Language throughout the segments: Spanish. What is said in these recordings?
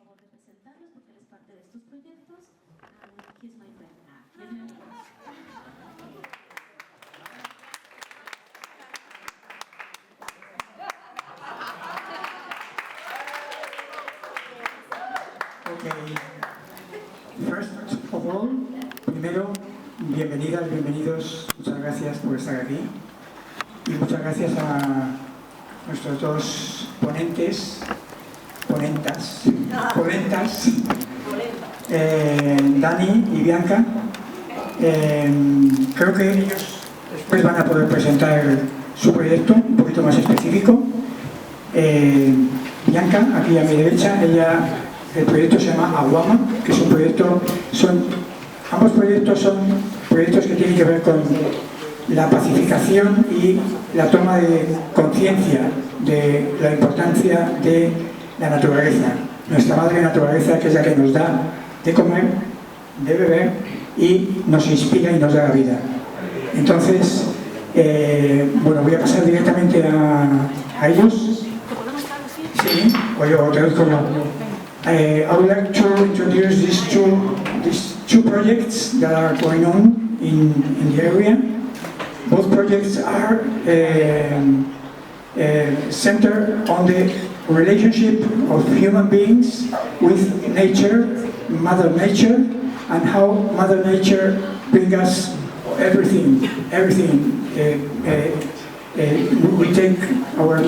favor de presentarlos porque él es parte de estos proyectos. Here's my friend. Bienvenidos. Okay. First of all, primero, bienvenidas, bienvenidos, muchas gracias por estar aquí y muchas gracias a nuestros dos ponentas, Dani y Bianca. Creo que ellos después van a poder presentar su proyecto un poquito más específico. Bianca, aquí a mi derecha, el proyecto se llama Aguama, que es un proyecto, ambos proyectos son proyectos que tienen que ver con la pacificación y la toma de conciencia de la importancia de la naturaleza, nuestra madre naturaleza, que es la que nos da de comer, de beber y nos inspira y nos da la vida. Entonces, bueno, voy a pasar directamente a ellos. Sí, o yo te doy como... I would like to introduce these two projects that are going on in the area. Both projects are centered on the relationship of human beings with nature, Mother Nature, and how Mother Nature brings us everything. We take our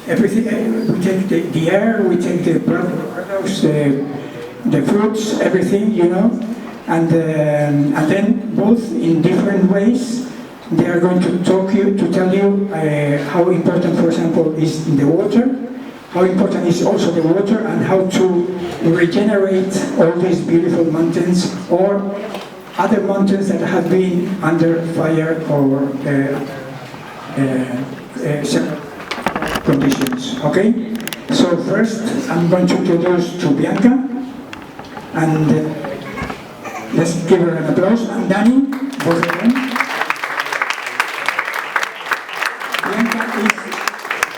everything. We take the air, we take the products, the fruits, everything, you know, and then both in different ways they are going to tell you how important, for example, is the water, how important is also the water, and how to regenerate all these beautiful mountains or other mountains that have been under fire or conditions. Okay? So first I'm going to introduce to Bianca, and let's give her an applause, and Dani, both of them.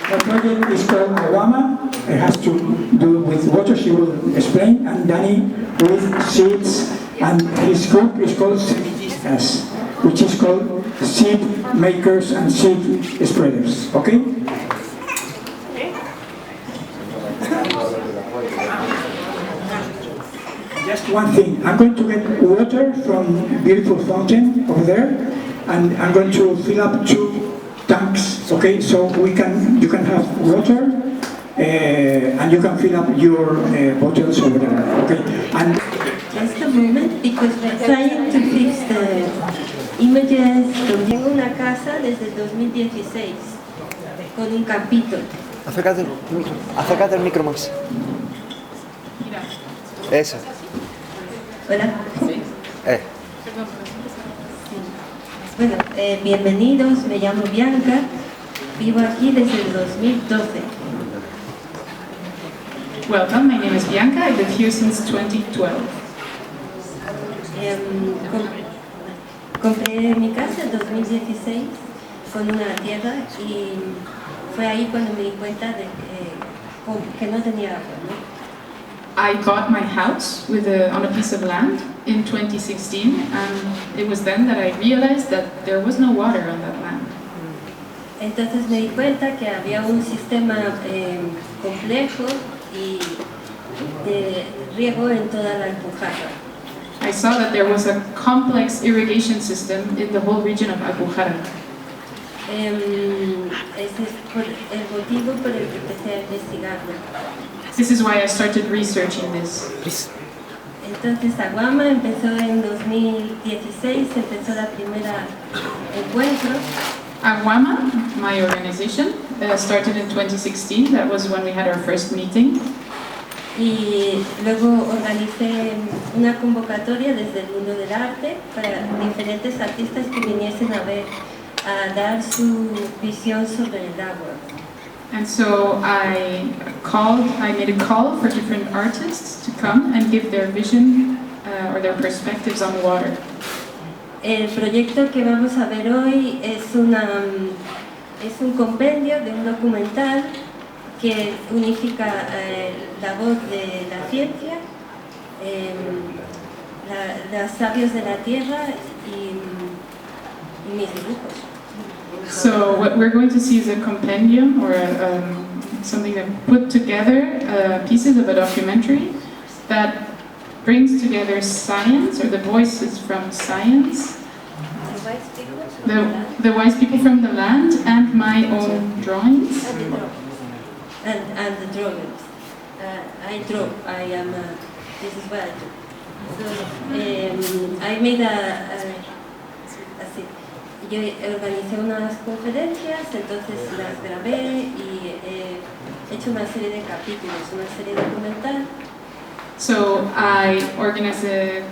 The project is called Aguama. It has to do with water, she will explain, and Dani with seeds, and his group is called Semillistas, which is called seed makers and seed spreaders. Okay? Just one thing, I'm going to get water from beautiful fountain over there, and I'm going to fill up 2 tanks, okay, so you can have water, and you can fill up your bottles over there, okay. And just a moment, because we're trying to fix the images. Tengo una casa desde 2016, con un campito. Acércate al micro más. Eso. Hola. Sí. Bueno, bienvenidos, me llamo Bianca, vivo aquí desde el 2012. Welcome, my name is Bianca, I've been here since 2012. Compré mi casa en 2016 con una tierra y fue ahí cuando me di cuenta de que no tenía agua, ¿no? I bought my house on a piece of land in 2016, and it was then that I realized that there was no water on that land. Entonces me di cuenta que había un sistema complejo y de riego en toda la Alpujarra. I saw that there was a complex irrigation system in the whole region of Alpujarra. Ese es el motivo por el que empecé a investigarlo. This is why I started researching this. Entonces Aguama empezó en 2016, empezó la primera encuentro. Aguama, my organization, started in 2016. That was when we had our first meeting. Y luego organicé una convocatoria desde el mundo del arte para diferentes artistas que viniesen a dar su visión sobre el agua. And so I made a call for different artists to come and give their vision or their perspectives on water. El proyecto que vamos a ver hoy es un compendio de un documental que unifica la voz de la ciencia, los sabios de la tierra y mis dibujos. So what we're going to see is a compendium or something that put together pieces of a documentary that brings together science, or the voices from science, the wise people from the land, and my own drawings. And the drawings. I draw. I am. This is what I do. So I made así. Yo organicé unas conferencias, entonces las grabé y he hecho una serie de capítulos, una serie documental. So I organized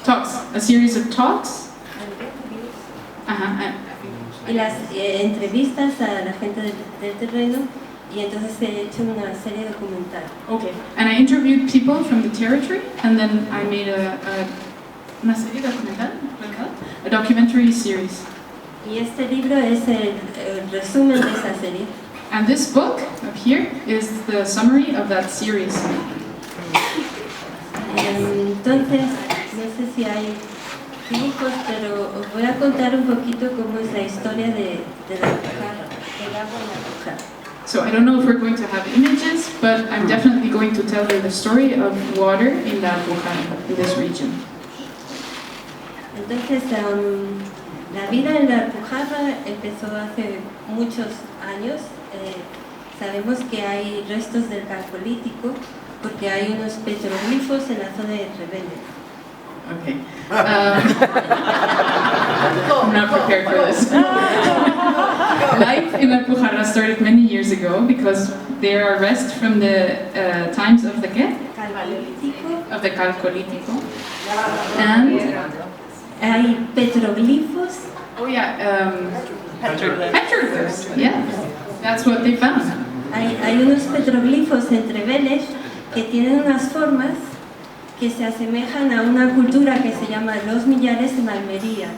talks, a series of talks. Y las entrevistas a la gente del terreno, y entonces he hecho una serie documental. Okay, and I interviewed people from the territory, and then I made una serie documental, a documentary series. Y este libro es el resumen de esa serie. And this book up here is the summary of that series. Entonces, no sé si hay dibujos, pero os voy a contar un poquito cómo es la historia de la pujarra, del agua en la pujarra. So I don't know if we're going to have images, but I'm definitely going to tell you the story of water in La Alpujarra, in this region. Entonces, la vida en la Alpujarra empezó hace muchos años. Sabemos que hay restos del Calcolítico porque hay unos petroglifos en la zona de Rebelde. Okay. I'm not prepared for this. Life in Alpujarra started many years ago because they are a rest from the times of the Calcolítico. Of the Calcolítico. And hay petroglifos. Oh yeah, petroglyphs. Yeah, that's what they found. Hay unos petroglifos entreveles que tienen unas formas que se asemejan a una cultura que se llama Los Millares en Almería.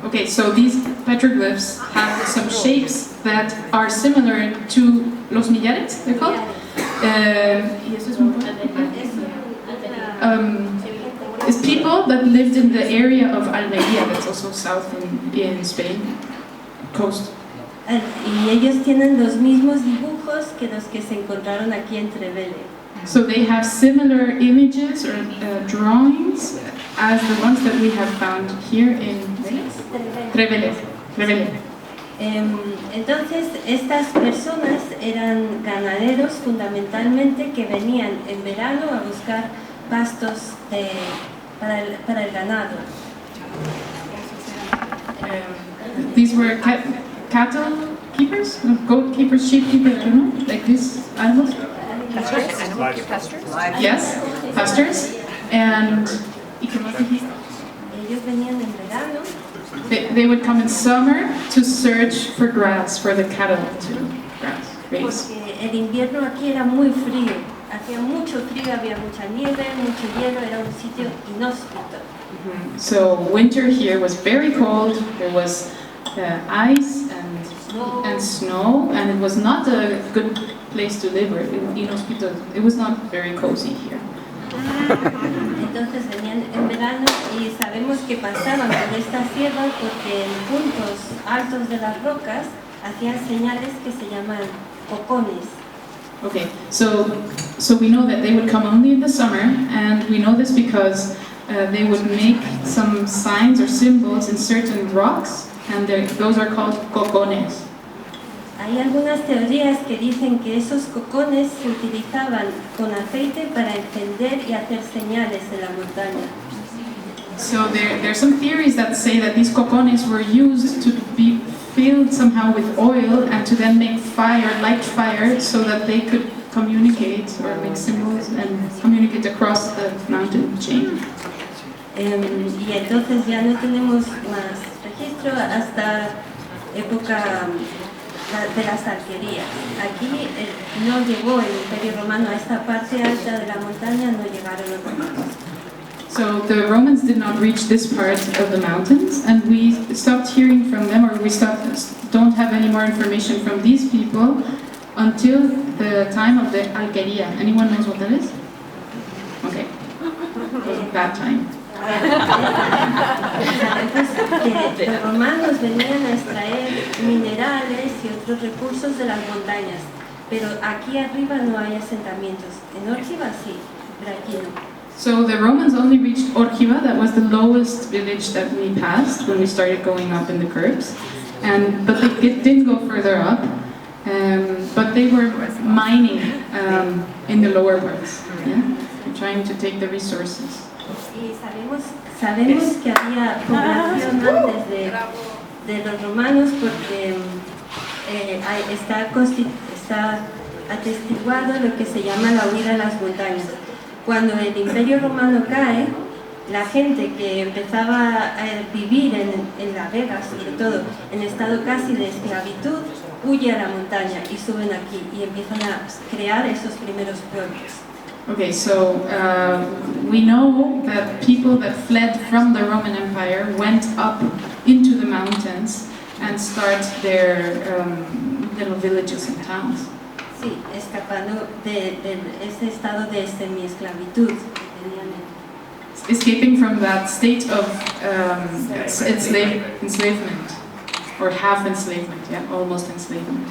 Okay, so these petroglyphs have some shapes that are similar to Los Millares, they're called. It's people that lived in the area of Almería, that's also south in Spain, coast. Y ellos tienen los mismos dibujos que los que se encontraron aquí en Trevele. So they have similar images or drawings as the ones that we have found here in Trevele. Entonces, estas personas eran ganaderos fundamentalmente que venían en verano a buscar pastos para el ganado. These were cattle keepers, goat keepers, sheep keepers, I don't know, like these animals. Pastors? Yes, pastors. And Ellos venían en verano. they would come in summer to search for grass for the cattle to graze. Porque el invierno aquí era muy frío. Hacía mucho frío, había mucha nieve, mucho hielo, era un sitio inhóspito. So winter here was very cold. There was ice and snow, and it was not a good place to live. Inhospitable. It was not very cozy here. Entonces venían en verano y sabemos que pasaban por esta sierra porque en puntos altos de las rocas hacían señales que se llaman cocones. Okay, so we know that they would come only in the summer, and we know this because they would make some signs or symbols in certain rocks, and those are called cocones. Hay algunas teorías que dicen que esos cocones se utilizaban con aceite para encender y hacer señales en la montaña. So there are some theories that say that these cocones were used to be filled somehow with oil and to then make fire, light fire, so that they could communicate or make symbols and communicate across the mountain chain. Y entonces ya no tenemos más registro hasta época de las arquerías. Aquí no llegó el Imperio Romano a esta parte alta de la montaña, no llegaron los romanos. So the Romans did not reach this part of the mountains, and we stopped hearing from them, or we don't have any more more information from these people until the time of the Alquería. Anyone knows what that is? Okay. It was a bad time. Sabemos que los romanos venían a extraer minerales y otros recursos de las montañas, pero aquí arriba no hay asentamientos. En Órgiva sí, pero aquí no. So the Romans only reached Orgiva, that was the lowest village that we passed when we started going up in the curbs. But they didn't go further up, but they were mining in the lower parts, yeah? Trying to take the resources. Y sabemos que había población antes de los romanos porque está atestiguado lo que se llama la huida a las montañas. Cuando el Imperio Romano cae, la gente que empezaba a vivir en La Vega, sobre todo, en estado casi de esclavitud, huye a la montaña y suben aquí y empiezan a crear esos primeros pueblos. Okay, so we know that people that fled from the Roman Empire went up into the mountains and start their little villages and towns. Sí, escapando de ese estado de semi-esclavitud que tenían. Escaping from that state of enslavement, or half enslavement, yeah, almost enslavement.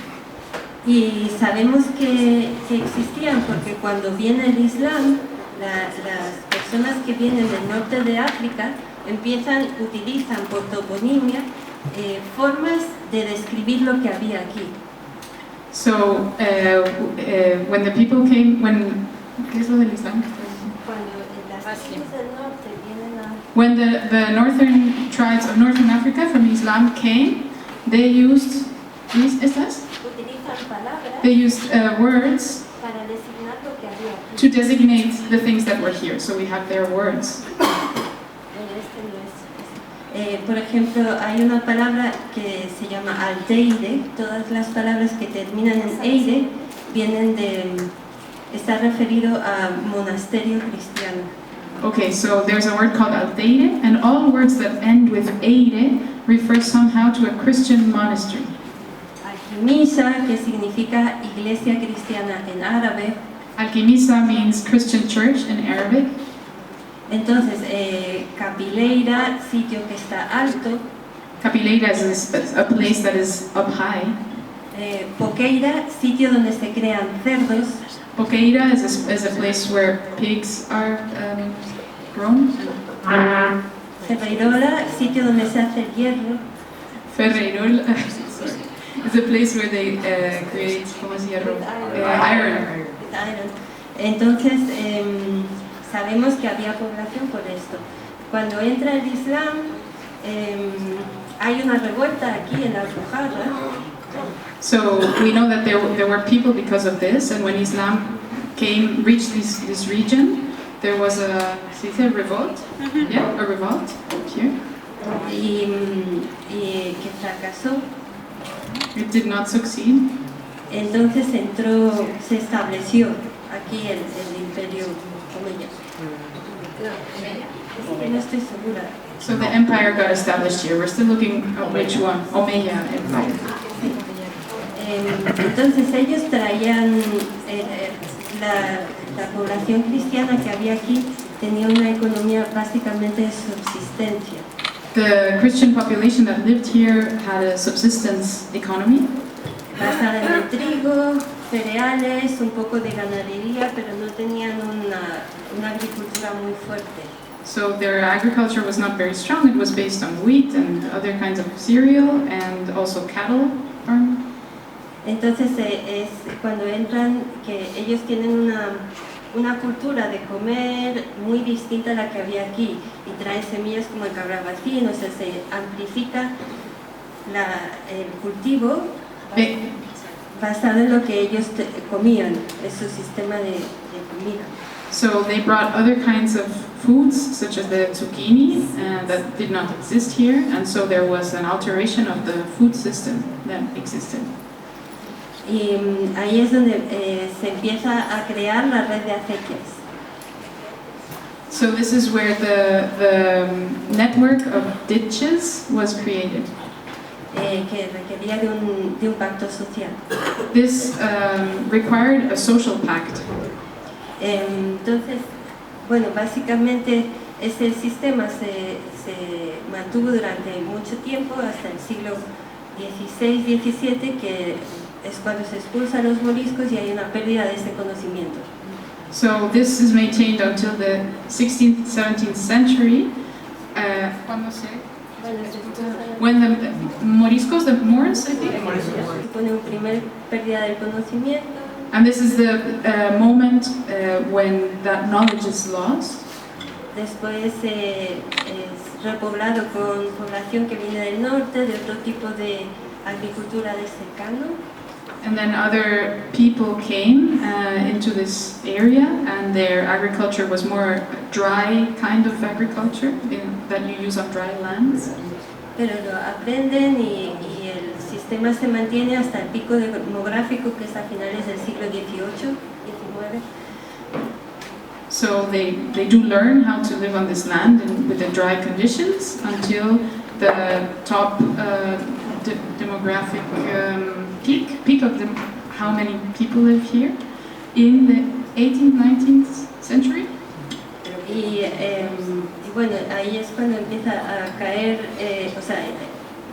Y sabemos que existían porque cuando viene el Islam, las personas que vienen del norte de África utilizan por toponimia formas de describir lo que había aquí. So when the people came, ¿qué es lo del Islam? Cuando las tribus del norte vienen a... When the northern tribes of northern Africa from Islam came, they used Utilizan palabras they used words para designar lo que había aquí. to designate the things that were here. So we have their words. Por ejemplo, hay una palabra que se llama aldeire. Todas las palabras que terminan en eire está referido a monasterio cristiano. Okay, so there's a word called aldeire, and all words that end with eire refer somehow to a Christian monastery. Alquimisa, que significa iglesia cristiana en árabe. Alquimisa means Christian church in Arabic. Entonces, Capileira, sitio que está alto. Capileira is a place that is up high. Poqueira, sitio donde se crean cerdos. Poqueira is a place where pigs are grown. Ferreirola, sitio donde se hace hierro. Ferreirol is a place where they create, iron. Entonces, sabemos que había población por esto. Cuando entra el Islam, hay una revuelta aquí en la Alpujarra. So we know that there were people because of this, and when Islam reached this region, there was a revolt. Yeah, a revolt here. Y que fracasó. It did not succeed. Entonces se estableció aquí el imperio Omeya. No estoy segura. So the empire got established here. We're still looking at which one. Omeya Empire. Entonces ellos traían la población cristiana que había aquí tenía una economía básicamente de subsistencia. The Christian population that lived here had a subsistence economy. Basada en el trigo, cereales, un poco de ganadería, pero no tenían una agricultura muy fuerte. So their agriculture was not very strong. It was based on wheat and other kinds of cereal and also cattle farm. Entonces es cuando entran que ellos tienen una cultura de comer muy distinta a la que había aquí y traen semillas como el cabrabacín, o sea, se amplifica el cultivo basado en lo que ellos comían, es su sistema de comida. So they brought other kinds of foods, such as the zucchini, that did not exist here, and so there was an alteration of the food system that existed. Y ahí es donde se empieza a crear la red de acequias. So this is where the network of ditches was created. que requería de un pacto social. This required a social pact. Entonces, bueno, básicamente ese sistema se mantuvo durante mucho tiempo, hasta el siglo XVI-XVII, que es cuando se expulsan los moriscos y hay una pérdida de ese conocimiento. So this is maintained until the 16th, 17th century. When the Moriscos, the Moors, I think. Supone una primera pérdida del conocimiento. And this is the moment when that knowledge is lost. Después es repoblado con población que viene del norte, de otro tipo de agricultura de secano. And then other people came into this area, and their agriculture was more dry kind of agriculture that you use on dry lands. Pero lo aprenden y el sistema se mantiene hasta el pico demográfico, que es a finales del siglo XVIII, XIX. So they do learn how to live on this land with the dry conditions until the top demographic peak of how many people live here in the 18th, 19th century. Y bueno, ahí es cuando empieza a caer, o sea,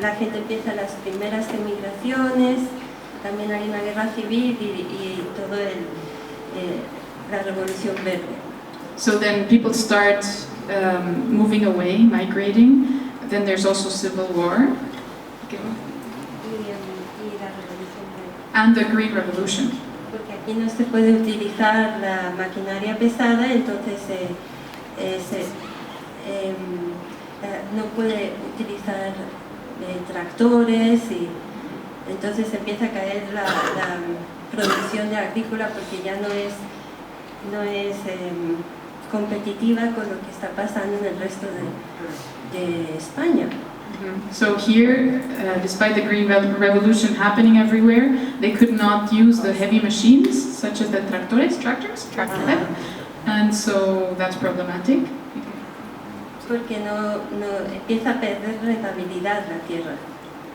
la gente empieza las primeras emigraciones, también hay una guerra civil y todo la revolución verde. So then people start moving away, migrating. Then there's also civil war. And the Green Revolution. Porque aquí no se puede utilizar la maquinaria pesada, entonces no puede utilizar tractores y entonces empieza a caer la producción de agrícola porque ya no es competitiva con lo que está pasando en el resto de España. So here, despite the Green Revolution happening everywhere, they could not use the heavy machines, such as the tractors, and so that's problematic. Porque no empieza a perder rentabilidad la tierra.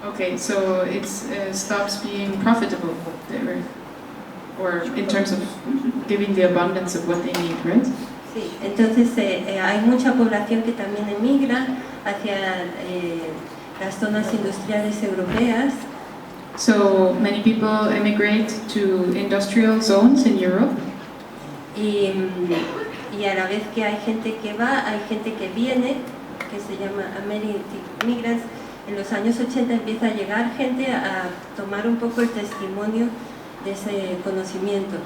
Okay, so it stops being profitable, the earth, or in terms of giving the abundance of what they need, right? Sí, entonces hay mucha población que también emigra hacia las zonas industriales europeas. So many people emigrate to industrial zones in Europe. Y a la vez que hay gente que va, hay gente que viene, que se llama Amenity Migrants. En los años 80 empieza a llegar gente a tomar un poco el testimonio de ese conocimiento.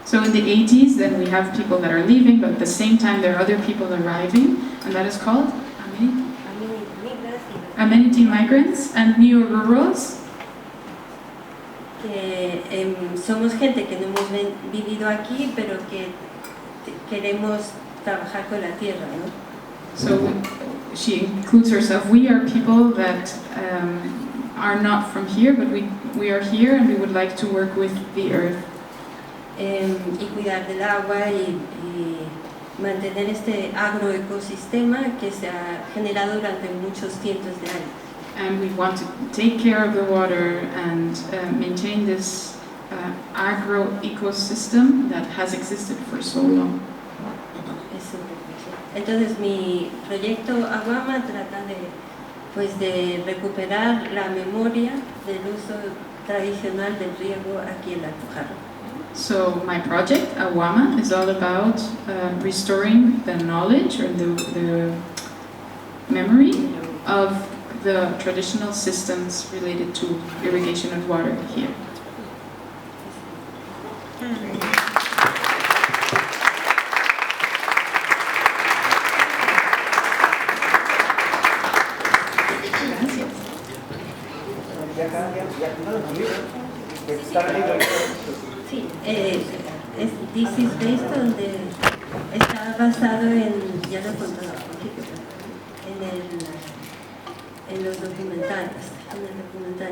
So in the 80s, then we have people that are leaving, but at the same time there are other people arriving, and that is called amenity migrants and neo-rurals. Que somos gente que no hemos vivido aquí, pero que queremos trabajar con la tierra, ¿no? So she includes herself. We are people that are not from here, but we are here and we would like to work with the earth. Y cuidar del agua y mantener este agroecosistema que se ha generado durante muchos cientos de años. And we want to take care of the water and maintain this agro-ecosystem that has existed for so long. Entonces mi proyecto Aguama trata de recuperar la memoria del uso tradicional del riego aquí en la Alpujarra. So my project, Aguama, is all about restoring the knowledge or the memory of the traditional systems related to irrigation of water here. Sí, This is Based, donde está basado ya lo he contado un poquito, en los documentales, en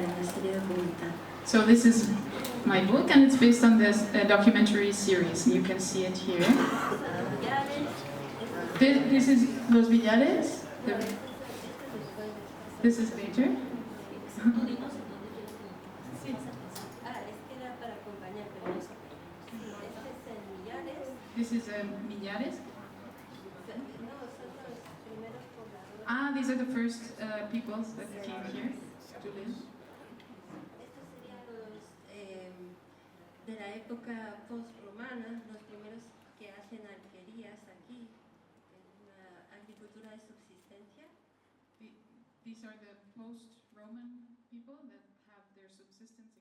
la serie documental. So this is my book, and it's based on this documentary series. You can see it here. This is Los Villares. This is later. This is Millares. No, son los primeros pobladores. Ah, these are the first peoples that came here to live. Estos serían los de la época post-romana, los primeros que hacen alquerías aquí, una agricultura de subsistencia. These are the post-Roman people that have their subsistence